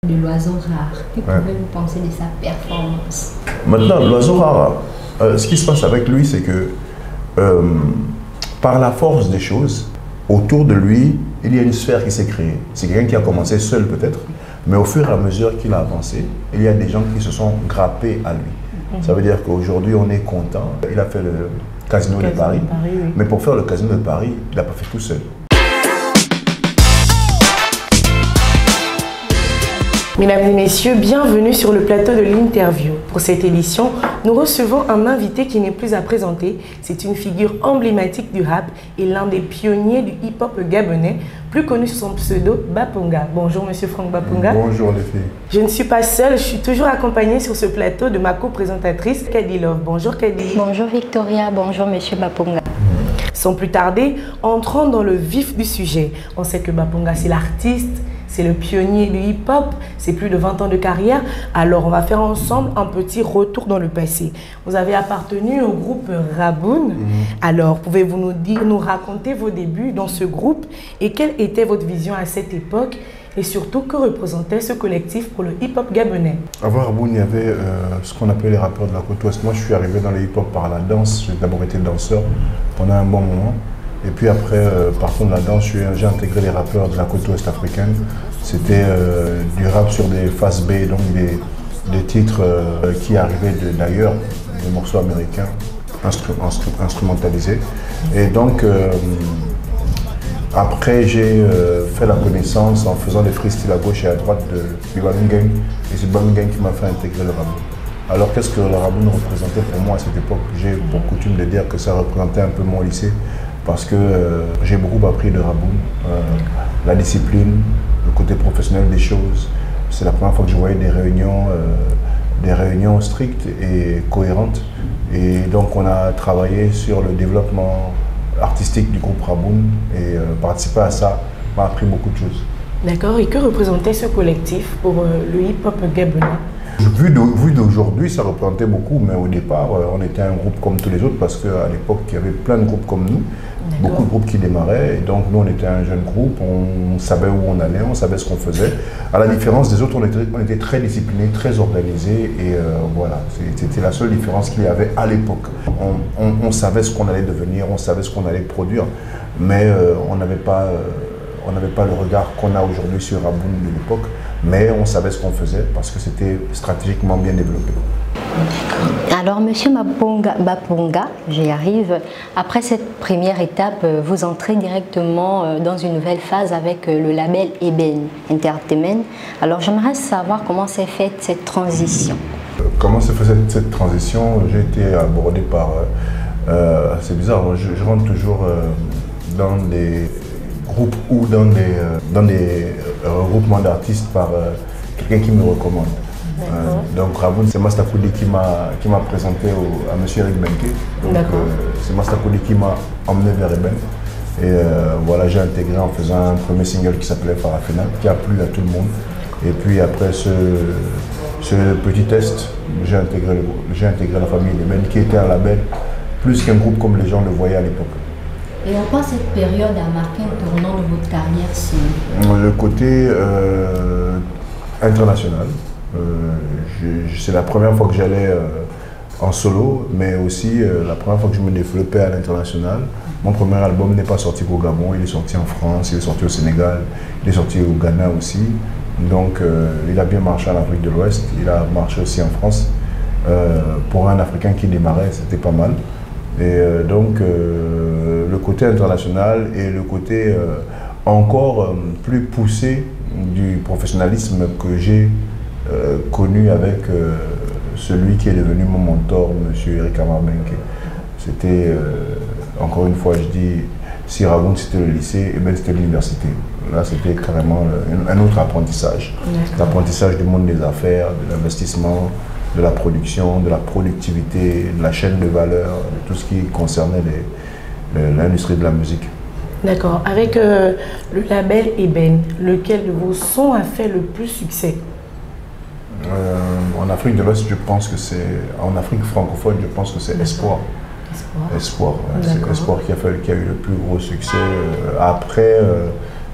De l'oiseau rare. Que pouvez-vous penser de sa performance? Maintenant, l'oiseau rare, ce qui se passe avec lui, c'est que par la force des choses, autour de lui, il y a une sphère qui s'est créée. C'est quelqu'un qui a commencé seul peut-être, mais au fur et à mesure qu'il a avancé, il y a des gens qui se sont grappés à lui. Ça veut dire qu'aujourd'hui, on est content. Il a fait le Casino de Paris, oui. Mais pour faire le Casino de Paris, il n'a pas fait tout seul. Mesdames et messieurs, bienvenue sur le plateau de l'interview. Pour cette édition, nous recevons un invité qui n'est plus à présenter. C'est une figure emblématique du rap et l'un des pionniers du hip-hop gabonais, plus connu sous son pseudo Baponga. Bonjour Monsieur Franck Baponga. Bonjour les filles. Je ne suis pas seule, je suis toujours accompagnée sur ce plateau de ma co-présentatrice Kadi Love. Bonjour Kadi. Bonjour Victoria, bonjour Monsieur Baponga. Sans plus tarder, entrons dans le vif du sujet. On sait que Baponga c'est l'artiste, c'est le pionnier du hip-hop, c'est plus de 20 ans de carrière. Alors, on va faire ensemble un petit retour dans le passé. Vous avez appartenu au groupe Raboun. Alors, pouvez-vous nous raconter vos débuts dans ce groupe et quelle était votre vision à cette époque et surtout, que représentait ce collectif pour le hip-hop gabonais? Avant Raboun, il y avait ce qu'on appelait les rappeurs de la côte ouest. Moi, je suis arrivé dans le hip-hop par la danse. J'ai d'abord été danseur pendant un bon moment. Et puis après, partant de la danse, j'ai intégré les rappeurs de la côte ouest africaine. C'était du rap sur des face B, donc des titres qui arrivaient d'ailleurs, des morceaux américains instrumentalisés. Et donc, après, j'ai fait la connaissance en faisant des freestyles à gauche et à droite du Balloon Gang. Et c'est Balloon Gang qui m'a fait intégrer le Raboun. Alors, qu'est-ce que le Raboun représentait pour moi à cette époque? J'ai pour coutume de dire que ça représentait un peu mon lycée. Parce que j'ai beaucoup appris de Raboun, la discipline, le côté professionnel des choses. C'est la première fois que je voyais des réunions strictes et cohérentes. Et donc on a travaillé sur le développement artistique du groupe Raboun et participer à ça m'a appris beaucoup de choses. D'accord, et que représentait ce collectif pour le hip-hop gabonais? Vu d'aujourd'hui, ça représentait beaucoup, mais au départ, on était un groupe comme tous les autres parce qu'à l'époque, il y avait plein de groupes comme nous, beaucoup de groupes qui démarraient. Et donc, nous, on était un jeune groupe, on savait où on allait, on savait ce qu'on faisait. À la différence des autres, on était très disciplinés, très organisés. Et voilà, c'était la seule différence qu'il y avait à l'époque. On savait ce qu'on allait devenir, on savait ce qu'on allait produire, mais on n'avait pas le regard qu'on a aujourd'hui sur Raboun de l'époque. Mais on savait ce qu'on faisait parce que c'était stratégiquement bien développé. Alors, Monsieur Baponga, j'y arrive. Après cette première étape, vous entrez directement dans une nouvelle phase avec le label Eben Entertainment. Alors, j'aimerais savoir comment s'est faite cette transition. Comment s'est faite cette transition? J'ai été abordé par... c'est bizarre, je rentre toujours dans des groupes ou dans des regroupements d'artistes par quelqu'un qui me recommande. Donc Raboun, c'est Mastakoudi qui m'a présenté à M. Eric Benke. Donc c'est Mastakoudi qui m'a emmené vers Eben. Et voilà, j'ai intégré en faisant un premier single qui s'appelait Farafina, qui a plu à tout le monde. Et puis après ce petit test, j'ai intégré la famille Eben, qui était un label plus qu'un groupe comme les gens le voyaient à l'époque. Et en quoi cette période a marqué un tournant de votre carrière solo? Le côté international. C'est la première fois que j'allais en solo, mais aussi la première fois que je me développais à l'international. Mon premier album n'est pas sorti qu'au Gabon, il est sorti en France, il est sorti au Sénégal, il est sorti au Ghana aussi. Donc il a bien marché en Afrique de l'Ouest, il a marché aussi en France. Pour un Africain qui démarrait, c'était pas mal. Et donc le côté international et le côté encore plus poussé du professionnalisme que j'ai connu avec celui qui est devenu mon mentor, M. Eric Benke. C'était, encore une fois, je dis, si Raboun c'était le lycée, et ben c'était l'université. Là, c'était carrément un autre apprentissage. L'apprentissage du monde des affaires, de l'investissement, de la production, de la productivité, de la chaîne de valeur, de tout ce qui concernait l'industrie de la musique. D'accord. Avec le label Eben, lequel de vos sons a fait le plus succès? En Afrique de l'Ouest, je pense que c'est... En Afrique francophone, je pense que c'est Espoir. Espoir, ouais, c'est Espoir qui a eu le plus gros succès. Après,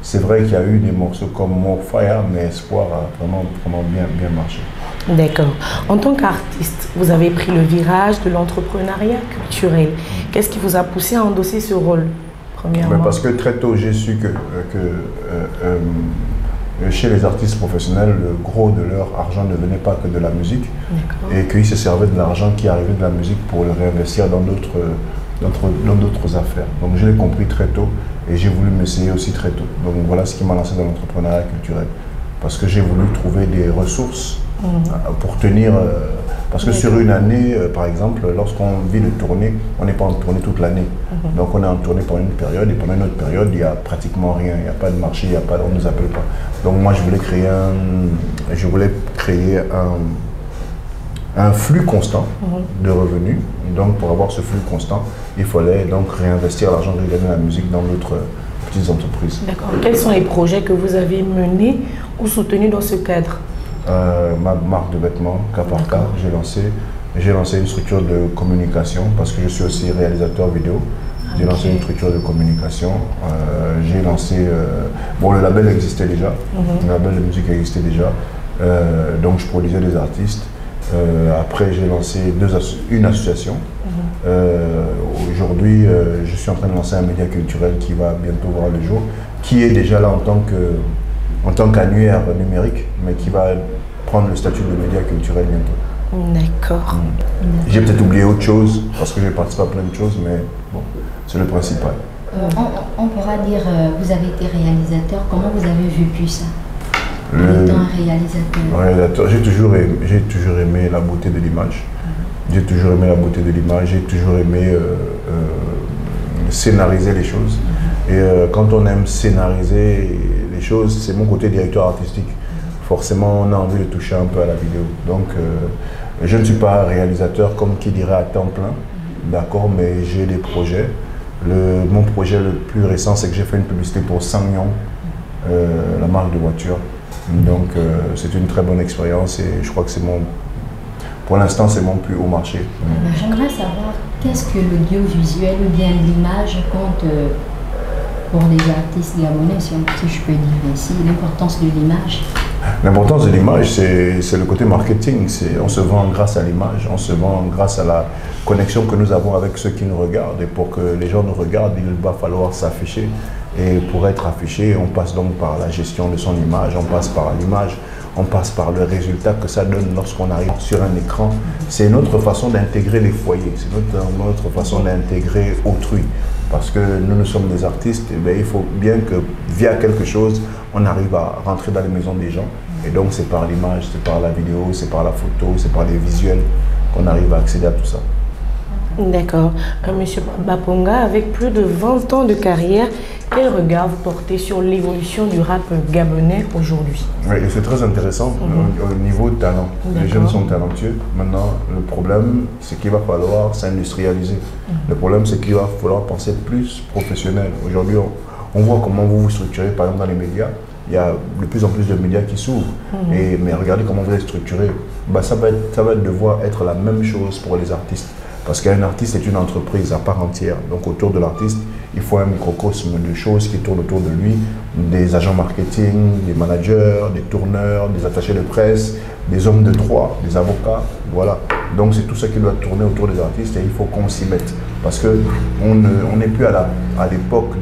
C'est vrai qu'il y a eu des morceaux comme More Fire, mais Espoir a vraiment bien marché. D'accord. En tant qu'artiste, vous avez pris le virage de l'entrepreneuriat culturel. Qu'est-ce qui vous a poussé à endosser ce rôle, premièrement? Parce que très tôt, j'ai su que chez les artistes professionnels, le gros de leur argent ne venait pas que de la musique et qu'ils se servaient de l'argent qui arrivait de la musique pour le réinvestir dans d'autres affaires. Donc je l'ai compris très tôt et j'ai voulu m'essayer aussi très tôt. Donc voilà ce qui m'a lancé dans l'entrepreneuriat culturel. Parce que j'ai voulu trouver des ressources pour tenir. Parce que sur une année, par exemple, lorsqu'on vit de tournée, on n'est pas en tournée toute l'année. Donc on est en tournée pendant une période et pendant une autre période, il n'y a pratiquement rien. Il n'y a pas de marché, on ne nous appelle pas. Donc moi, je voulais créer un flux constant de revenus. Donc pour avoir ce flux constant, il fallait donc réinvestir l'argent que j'ai gagné dans la musique dans d'autres petites entreprises. D'accord. Quels sont les projets que vous avez menés ou soutenus dans ce cadre? Ma marque de vêtements, cas par cas, j'ai lancé une structure de communication parce que je suis aussi réalisateur vidéo. J'ai lancé une structure de communication. J'ai lancé... bon, le label existait déjà. Le label de musique existait déjà. Donc, je produisais des artistes. Après, j'ai lancé une association. Aujourd'hui, je suis en train de lancer un média culturel qui va bientôt voir le jour, qui est déjà là en tant qu'annuaire numérique, mais qui va prendre le statut de média culturel bientôt. D'accord. J'ai peut-être oublié autre chose, parce que j'ai participé à plein de choses, mais bon, c'est le principal. On pourra dire, vous avez été réalisateur, comment vous avez vécu ça en étant un réalisateur? J'ai toujours aimé la beauté de l'image. J'ai toujours aimé la beauté de l'image, j'ai toujours aimé scénariser les choses. Et quand on aime scénariser les choses, c'est mon côté directeur artistique. Forcément, on a envie de toucher un peu à la vidéo. Donc, je ne suis pas réalisateur comme qui dirait à temps plein, d'accord, mais j'ai des projets. Mon projet le plus récent, c'est que j'ai fait une publicité pour Sanyong, la marque de voiture. Donc, c'est une très bonne expérience et je crois que pour l'instant, c'est mon plus haut marché. J'aimerais savoir qu'est-ce que l'audiovisuel ou bien l'image compte pour les artistes gabonais, si je peux dire ainsi, l'importance de l'image. L'importance de l'image, c'est le côté marketing. On se vend grâce à l'image, on se vend grâce à la connexion que nous avons avec ceux qui nous regardent. Et pour que les gens nous regardent, il va falloir s'afficher. Et pour être affiché, on passe donc par la gestion de son image, on passe par l'image, on passe par le résultat que ça donne lorsqu'on arrive sur un écran. C'est notre façon d'intégrer les foyers, c'est notre façon d'intégrer autrui. Parce que nous sommes des artistes, et bien, il faut bien que via quelque chose, on arrive à rentrer dans les maisons des gens. Et donc c'est par l'image, c'est par la vidéo, c'est par la photo, c'est par les visuels qu'on arrive à accéder à tout ça. D'accord. Monsieur Baponga, avec plus de 20 ans de carrière, quel regard vous portez sur l'évolution du rap gabonais aujourd'hui? Oui, c'est très intéressant au niveau de talent. Les jeunes sont talentueux. Maintenant, le problème, c'est qu'il va falloir s'industrialiser. Le problème, c'est qu'il va falloir penser plus professionnel. Aujourd'hui, on voit comment vous vous structurez, par exemple, dans les médias. Il y a de plus en plus de médias qui s'ouvrent. Mais regardez comment vous êtes structuré. Bah, ça va devoir être la même chose pour les artistes. Parce qu'un artiste est une entreprise à part entière. Donc autour de l'artiste, il faut un microcosme de choses qui tournent autour de lui, des agents marketing, des managers, des tourneurs, des attachés de presse, des hommes de droit, des avocats, voilà. Donc c'est tout ça qui doit tourner autour des artistes et il faut qu'on s'y mette. Parce qu'on n'est plus à l'époque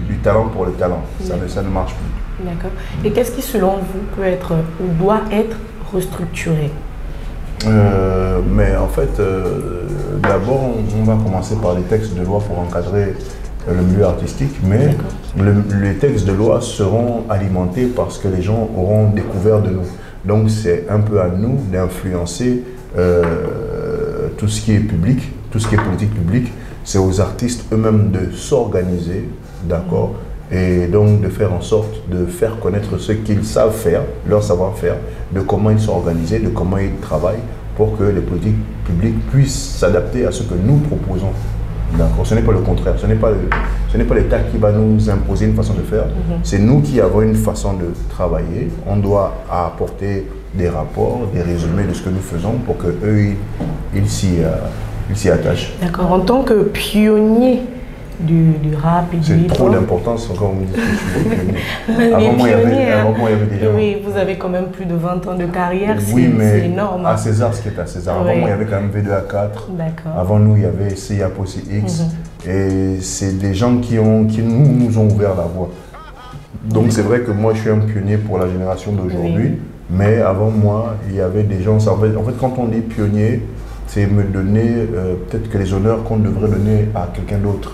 du talent pour le talent. Ça ne marche plus. D'accord. Et qu'est-ce qui, selon vous, peut être ou doit être restructuré? Mais en fait, d'abord, on va commencer par les textes de loi pour encadrer le milieu artistique, mais les textes de loi seront alimentés parce que les gens auront découvert de nous. Donc c'est un peu à nous d'influencer tout ce qui est public, tout ce qui est politique publique. C'est aux artistes eux-mêmes de s'organiser, d'accord, et donc de faire en sorte de faire connaître ce qu'ils savent faire, leur savoir-faire, de comment ils sont organisés, de comment ils travaillent pour que les politiques publiques puissent s'adapter à ce que nous proposons. D'accord. Ce n'est pas le contraire, ce n'est pas l'État qui va nous imposer une façon de faire, c'est nous qui avons une façon de travailler. On doit apporter des rapports, des résumés de ce que nous faisons pour qu'eux, ils s'y attachent. D'accord. En tant que pionnier du rap et du hip-hop. C'est trop d'importance quand on me dit que je suis pionnier. Avant moi, il y avait des gens. Oui, vous avez quand même plus de 20 ans de carrière, oui, c'est énorme. À César, ce qui est à César. Avant moi, il y avait quand même V2A4. D'accord. Avant nous, il y avait CIAP aussi X. Et c'est des gens qui nous ont ouvert la voie. Donc c'est vrai que moi, je suis un pionnier pour la génération d'aujourd'hui. Oui. Mais avant moi, il y avait des gens... En fait, quand on dit pionnier, c'est me donner peut-être que les honneurs qu'on devrait donner à quelqu'un d'autre.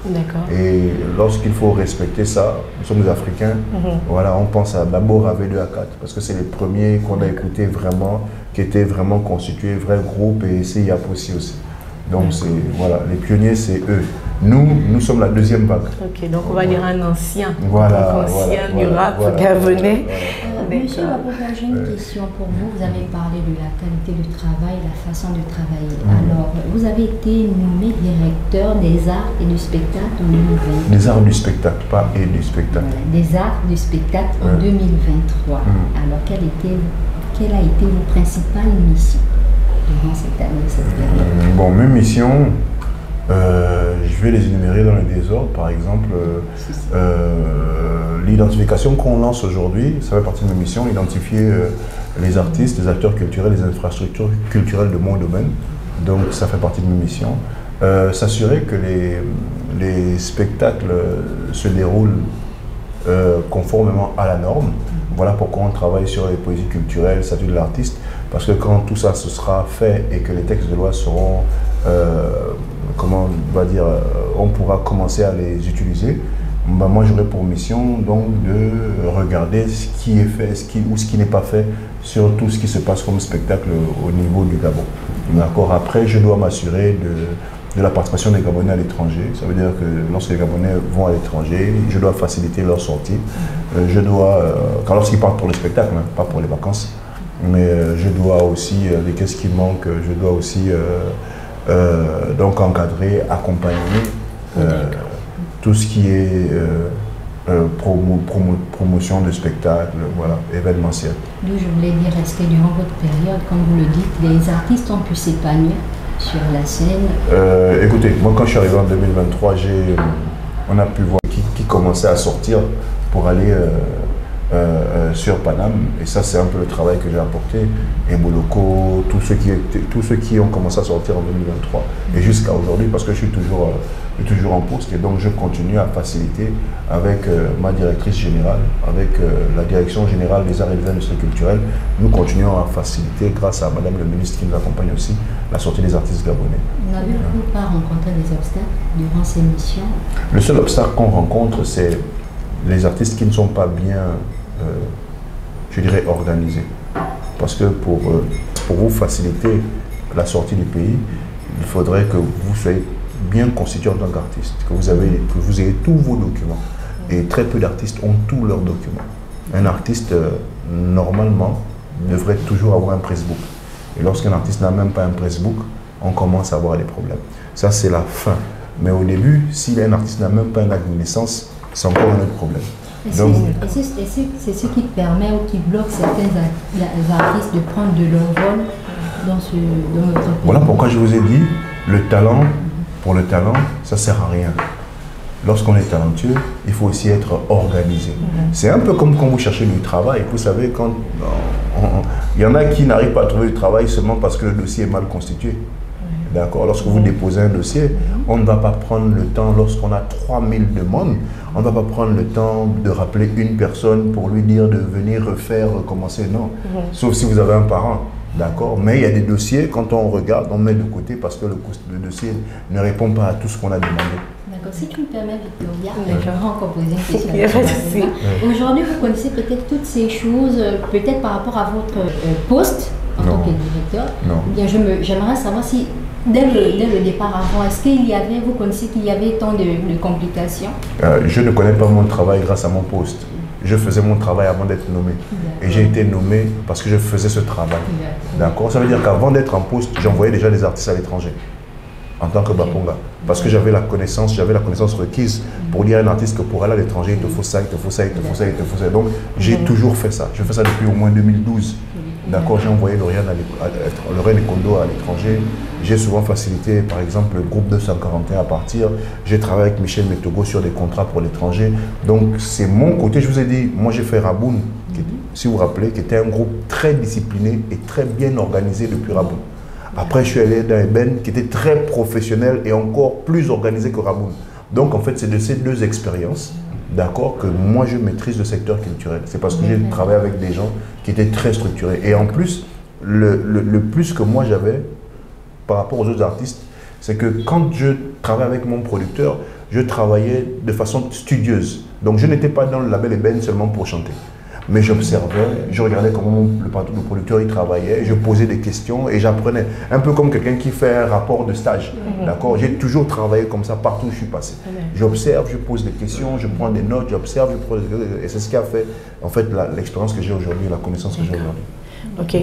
Et lorsqu'il faut respecter ça, nous sommes des Africains, voilà, on pense d'abord à V2A4 parce que c'est les premiers qu'on a écoutés vraiment, qui étaient vraiment constitués, vrai groupe, et CIAP aussi. Donc voilà, les pionniers, c'est eux. Nous sommes la deuxième vague. Ok, donc on va dire un ancien. Voilà. Du rap gabonais. Monsieur Baponga, j'ai une question pour vous. Vous avez parlé de la qualité du travail, la façon de travailler. Alors, vous avez été nommé directeur des arts et du spectacle en 2020. Des arts du spectacle, pas et du spectacle. Voilà, des arts du spectacle en 2023. Alors, quelle a été vos principales missions durant cette année, cette période? Bon, mes missions, je vais les énumérer dans le désordre. Par exemple, l'identification qu'on lance aujourd'hui, ça fait partie de mes missions, identifier les artistes, les acteurs culturels, les infrastructures culturelles de mon domaine. Donc ça fait partie de mes missions. S'assurer que les spectacles se déroulent conformément à la norme. Voilà pourquoi on travaille sur les poésies culturelles, statut de l'artiste, parce que quand tout ça se sera fait et que les textes de loi seront, comment on va dire, on pourra commencer à les utiliser, ben moi j'aurai pour mission donc de regarder ce qui est fait, ou ce qui n'est pas fait sur tout ce qui se passe comme spectacle au niveau du Gabon. D'accord. Après, je dois m'assurer de la participation des Gabonais à l'étranger. Ça veut dire que lorsque les Gabonais vont à l'étranger, je dois faciliter leur sortie. Je dois, lorsqu'ils partent pour le spectacle, hein, pas pour les vacances, mais je dois aussi, qu'est-ce qui manque, je dois aussi donc encadrer, accompagner tout ce qui est promotion de spectacles, voilà, événementiel. D'où je voulais dire, est-ce que durant votre période, comme vous le dites, les artistes ont pu s'épanouir sur la scène? Écoutez, moi quand je suis arrivé en 2023, on a pu voir qui commençait à sortir pour aller sur Paname, et ça c'est un peu le travail que j'ai apporté, et Moloko, tous ceux qui ont commencé à sortir en 2023 et jusqu'à aujourd'hui, parce que je suis toujours en poste, et donc je continue à faciliter avec ma directrice générale, avec la direction générale des arts et des industries culturelles. Nous continuons à faciliter, grâce à madame le ministre qui nous accompagne aussi, la sortie des artistes gabonais. N'avez-vous pas rencontré des obstacles durant ces missions? Le seul obstacle qu'on rencontre, c'est les artistes qui ne sont pas bien, je dirais, organisés. Parce que pour vous faciliter la sortie du pays, il faudrait que vous soyez bien constitué en tant qu'artiste, que vous ayez tous vos documents. Et très peu d'artistes ont tous leurs documents. Un artiste, normalement, devrait toujours avoir un pressbook. Et lorsqu'un artiste n'a même pas un pressbook, on commence à avoir des problèmes. Ça, c'est la fin. Mais au début, si un artiste n'a même pas un acte de naissance, c'est encore un autre problème. C'est ce qui permet ou qui bloque certains artistes de prendre de l'envol dans notre pays. Voilà pourquoi je vous ai dit, le talent, pour le talent, ça ne sert à rien. Lorsqu'on est talentueux, il faut aussi être organisé. C'est un peu comme quand vous cherchez du travail. Vous savez, quand il y en a qui n'arrivent pas à trouver du travail seulement parce que le dossier est mal constitué. D'accord. Lorsque vous déposez un dossier, on ne va pas prendre le temps, lorsqu'on a 3000 demandes, on ne va pas prendre le temps de rappeler une personne pour lui dire de venir refaire, recommencer. Non. Sauf si vous avez un parent. D'accord. Mais il y a des dossiers, quand on regarde, on met de côté parce que le dossier ne répond pas à tout ce qu'on a demandé. D'accord. Si tu me permets, Victoria, je vais encore poser une question. Aujourd'hui, vous connaissez peut-être toutes ces choses, peut-être par rapport à votre poste en tant que directeur. Non. Bien, j'aimerais savoir si, dès le départ avant, est-ce qu'il y avait, vous connaissez qu'il y avait tant de complications? Je ne connais pas mon travail grâce à mon poste. Je faisais mon travail avant d'être nommé. Et j'ai été nommé parce que je faisais ce travail. D'accord. Ça veut dire qu'avant d'être en poste, j'envoyais déjà des artistes à l'étranger en tant que Baponga. Parce que j'avais la connaissance requise pour dire à un artiste que pour aller à l'étranger, il te faut ça, il te faut ça, il te faut ça, il te faut ça. Donc j'ai toujours fait ça. Je fais ça depuis au moins 2012. D'accord, j'ai envoyé Lauriane Ekondo à l'étranger. J'ai souvent facilité, par exemple, le groupe 241 à partir. J'ai travaillé avec Michel Metogo sur des contrats pour l'étranger. Donc, c'est mon côté. Je vous ai dit, moi, j'ai fait Raboun, si vous vous rappelez, qui était un groupe très discipliné et très bien organisé depuis Raboun. Après, je suis allé dans Eben, qui était très professionnel et encore plus organisé que Raboun. Donc, en fait, c'est de ces deux expériences, d'accord, que moi, je maîtrise le secteur culturel. C'est parce que j'ai travaillé avec des gens qui étaient très structurés. Et en plus, le plus que moi, j'avais par rapport aux autres artistes, c'est que quand je travaillais avec mon producteur, je travaillais de façon studieuse. Donc, je n'étais pas dans le label Eben seulement pour chanter. Mais j'observais, je regardais comment le producteur il travaillait, je posais des questions et j'apprenais. Un peu comme quelqu'un qui fait un rapport de stage. D'accord? J'ai toujours travaillé comme ça partout où je suis passé. J'observe, je pose des questions, je prends des notes, j'observe, et c'est ce qui a fait en fait l'expérience que j'ai aujourd'hui, la connaissance que j'ai aujourd'hui. Ok.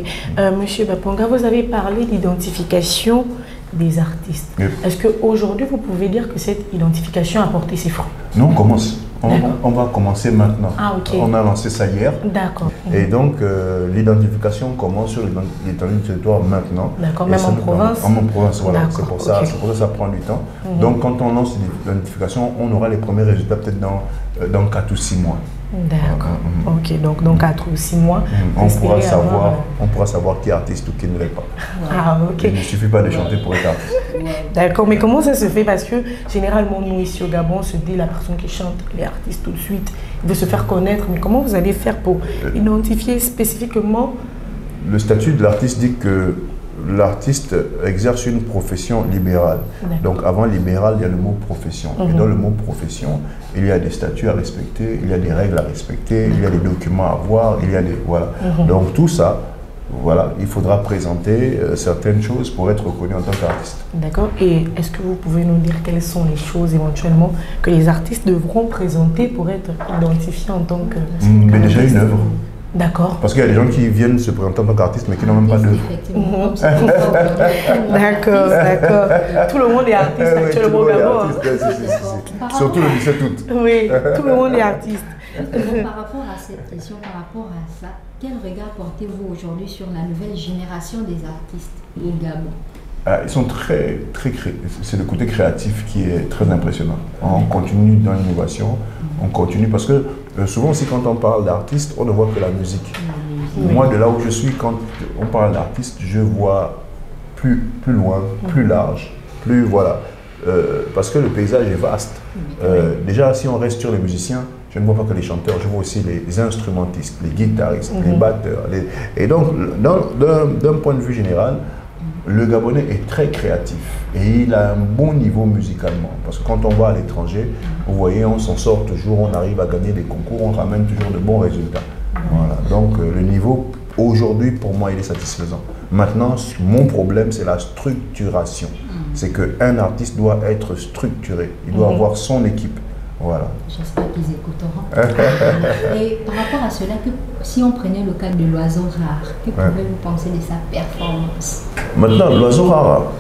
Monsieur Baponga, vous avez parlé d'identification des artistes. Oui. Est-ce qu'aujourd'hui, vous pouvez dire que cette identification a porté ses fruits? Non, on commence. On va commencer maintenant. Ah, okay. On a lancé ça hier. D'accord. Et donc, l'identification commence sur l'étendue du territoire maintenant. D'accord, même en province? En province, voilà. C'est pour ça que ça prend du temps. Donc, quand on lance l'identification, on aura les premiers résultats peut-être dans 4 ou 6 mois. D'accord. Ok, donc dans 4 ou 6 mois, on pourra savoir qui est artiste ou qui ne l'est pas. Ah, ok. Il ne suffit pas de chanter pour être artiste. D'accord, mais comment ça se fait? Parce que généralement, nous ici au Gabon, on se dit la personne qui chante, les artistes tout de suite, il veut se faire connaître. Mais comment vous allez faire pour identifier spécifiquement? Le statut de l'artiste dit que l'artiste exerce une profession libérale. Donc avant libéral, il y a le mot profession. Et dans le mot profession, il y a des statuts à respecter, il y a des règles à respecter, il y a des documents à voir, il y a des... Voilà. Donc tout ça, voilà, il faudra présenter certaines choses pour être reconnu en tant qu'artiste. D'accord. Et est-ce que vous pouvez nous dire quelles sont les choses éventuellement que les artistes devront présenter pour être identifiés en tant que... Mais déjà une œuvre. D'accord. Parce qu'il y a des gens qui viennent se présenter en tant qu'artistes mais qui n'ont même pas d'œuvre. D'accord, d'accord. Tout le monde est artiste actuellement au Gabon. Surtout le 17 août. Oui, tout le monde est artiste. Par rapport à cette question, par rapport à ça, quel regard portez-vous aujourd'hui sur la nouvelle génération des artistes au Gabon? Ils sont très c'est le côté créatif qui est très impressionnant. On continue dans l'innovation, on continue parce que souvent aussi quand on parle d'artistes, on ne voit que la musique. Moi, de là où je suis, quand on parle d'artistes, je vois plus loin, plus large, plus voilà. Parce que le paysage est vaste. Déjà, si on reste sur les musiciens, je ne vois pas que les chanteurs, je vois aussi les instrumentistes, les guitaristes, les batteurs. Et donc, d'un point de vue général, le Gabonais est très créatif et il a un bon niveau musicalement. Parce que quand on va à l'étranger, vous voyez, on s'en sort toujours, on arrive à gagner des concours, on ramène toujours de bons résultats. Voilà. Donc le niveau, aujourd'hui, pour moi, il est satisfaisant. Maintenant, mon problème, c'est la structuration. C'est qu'un artiste doit être structuré, il doit avoir son équipe. Voilà. J'espère qu'ils écouteront. Et par rapport à cela, si on prenait le cas de l'oiseau rare, que pouvez-vous penser de sa performance? Maintenant, l'oiseau rare,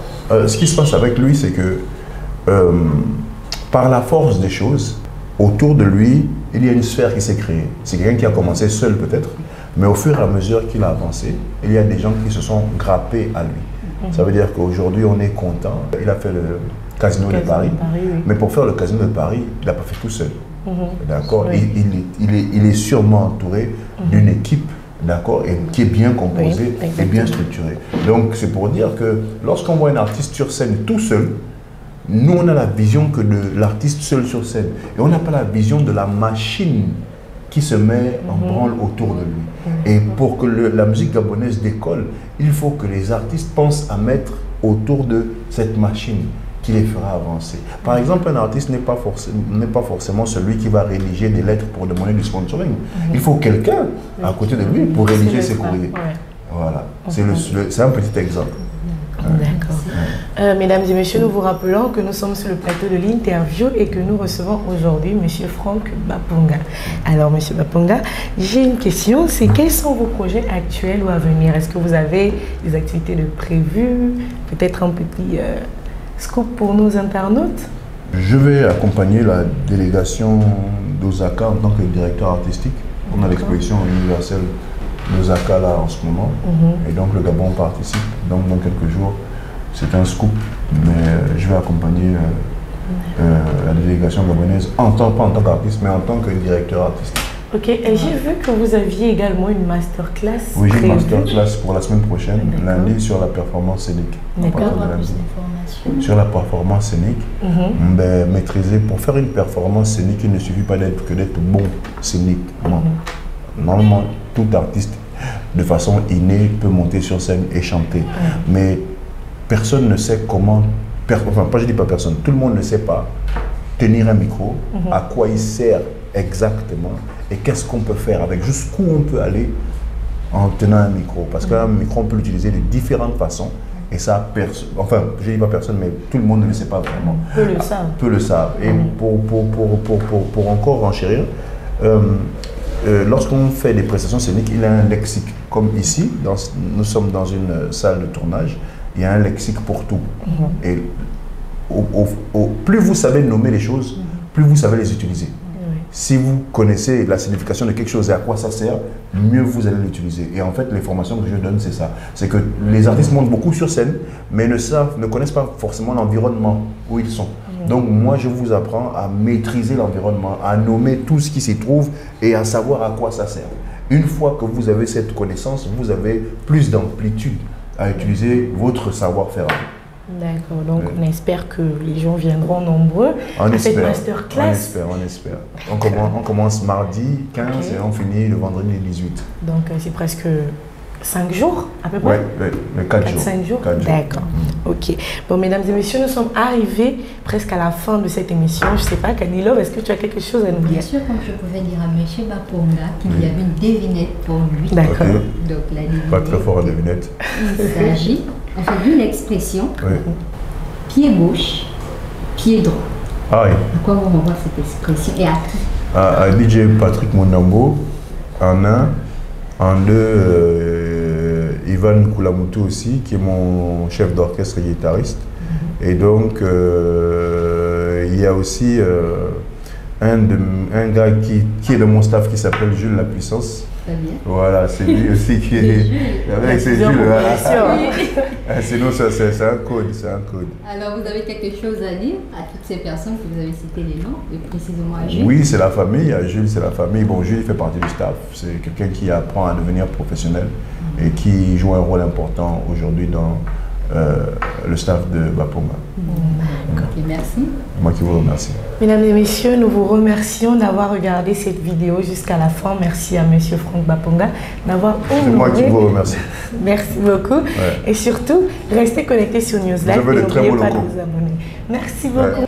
ce qui se passe avec lui, c'est que par la force des choses, autour de lui, il y a une sphère qui s'est créée. C'est quelqu'un qui a commencé seul peut-être, mais au fur et à mesure qu'il a avancé, il y a des gens qui se sont grappés à lui. Ça veut dire qu'aujourd'hui, on est content. Il a fait le Casino de Paris, mais pour faire le Casino de Paris, il n'a pas fait tout seul. D'accord. Il est sûrement entouré d'une équipe, d'accord, et qui est bien composée et bien structurée. Donc c'est pour dire que lorsqu'on voit un artiste sur scène tout seul, nous on a la vision que de l'artiste seul sur scène, et on n'a pas la vision de la machine qui se met en branle autour de lui. Et pour que la musique gabonaise décolle, il faut que les artistes pensent à mettre autour de cette machine qui les fera avancer. Par exemple, un artiste n'est pas forcément celui qui va rédiger des lettres pour demander du sponsoring. Il faut quelqu'un à côté de lui pour rédiger ses courriers. Voilà, c'est un petit exemple. D'accord. Mesdames et messieurs, nous vous rappelons que nous sommes sur le plateau de l'interview et que nous recevons aujourd'hui M. Franck Baponga. Alors, M. Baponga, j'ai une question, c'est quels sont vos projets actuels ou à venir? Est-ce que vous avez des activités de prévues? Peut-être un petit scoop pour nos internautes? Je vais accompagner la délégation d'Osaka en tant que directeur artistique. On a l'exposition universelle Lusaka là en ce moment. Et donc le Gabon participe. Donc dans quelques jours, c'est un scoop. Mais je vais accompagner la délégation gabonaise, pas en tant qu'artiste, mais en tant que directeur artistique. Ok, et j'ai vu que vous aviez également une masterclass. Oui, j'ai une masterclass pour la semaine prochaine, lundi, sur la performance scénique. D'accord. Sur la performance scénique, ben, maîtriser, pour faire une performance scénique, il ne suffit pas d'être bon scéniquement. Normalement, tout artiste, de façon innée, peut monter sur scène et chanter. Mais personne ne sait comment, enfin, pas je dis pas personne, tout le monde ne sait pas tenir un micro, à quoi il sert exactement et qu'est-ce qu'on peut faire avec, jusqu'où on peut aller en tenant un micro. Parce qu'un micro, on peut l'utiliser de différentes façons. Et ça, enfin, je ne dis pas personne, mais tout le monde ne le sait pas vraiment. Peu le savent. Et pour encore renchérir, lorsqu'on fait des prestations scéniques, il y a un lexique. Comme ici, nous sommes dans une salle de tournage, il y a un lexique pour tout. Et plus vous savez nommer les choses, plus vous savez les utiliser. Si vous connaissez la signification de quelque chose et à quoi ça sert, mieux vous allez l'utiliser. Et en fait, les formations que je donne, c'est ça. C'est que les artistes montent beaucoup sur scène, mais ne connaissent pas forcément l'environnement où ils sont. Donc moi, je vous apprends à maîtriser l'environnement, à nommer tout ce qui s'y trouve et à savoir à quoi ça sert. Une fois que vous avez cette connaissance, vous avez plus d'amplitude à utiliser votre savoir-faire. D'accord, donc on espère que les gens viendront nombreux à cette masterclass. On espère. On commence mardi 15 et on finit le vendredi 18. Donc c'est presque 5 jours à peu près? Oui, 4 jours. 5 jours. D'accord. Ok. Bon, mesdames et messieurs, nous sommes arrivés presque à la fin de cette émission. Je ne sais pas, Kanilov, est-ce que tu as quelque chose à nous dire? Bien sûr, comme je pouvais dire à M. Baponga qu'il y avait une devinette pour lui. D'accord. Donc la devinette. Pas très fort à devinette. Il s'agit d'une expression, pied gauche, pied droit. Ah oui. À quoi on renvoie cette expression et à qui? À DJ Patrick Monambo, en un. En deux, Ivan Koulamutu aussi, qui est mon chef d'orchestre et guitariste. Et donc, il y a aussi un gars qui est de mon staff qui s'appelle Jules La Puissance. Voilà, c'est lui aussi qui est... C'est Jules, sinon, c'est un code, Alors, vous avez quelque chose à dire à toutes ces personnes que vous avez cité les noms, et précisément à Jules? Oui, c'est la famille. À Jules, c'est la famille. Bon, Jules fait partie du staff. C'est quelqu'un qui apprend à devenir professionnel et qui joue un rôle important aujourd'hui dans le staff de Baponga. Ok, merci. Moi qui vous remercie. Mesdames et messieurs, nous vous remercions d'avoir regardé cette vidéo jusqu'à la fin. Merci à M. Franck Baponga d'avoir honoré. C'est moi qui vous remercie. Merci beaucoup. Et surtout, restez connectés sur Newslive et n'oubliez pas de vous abonner. Merci beaucoup.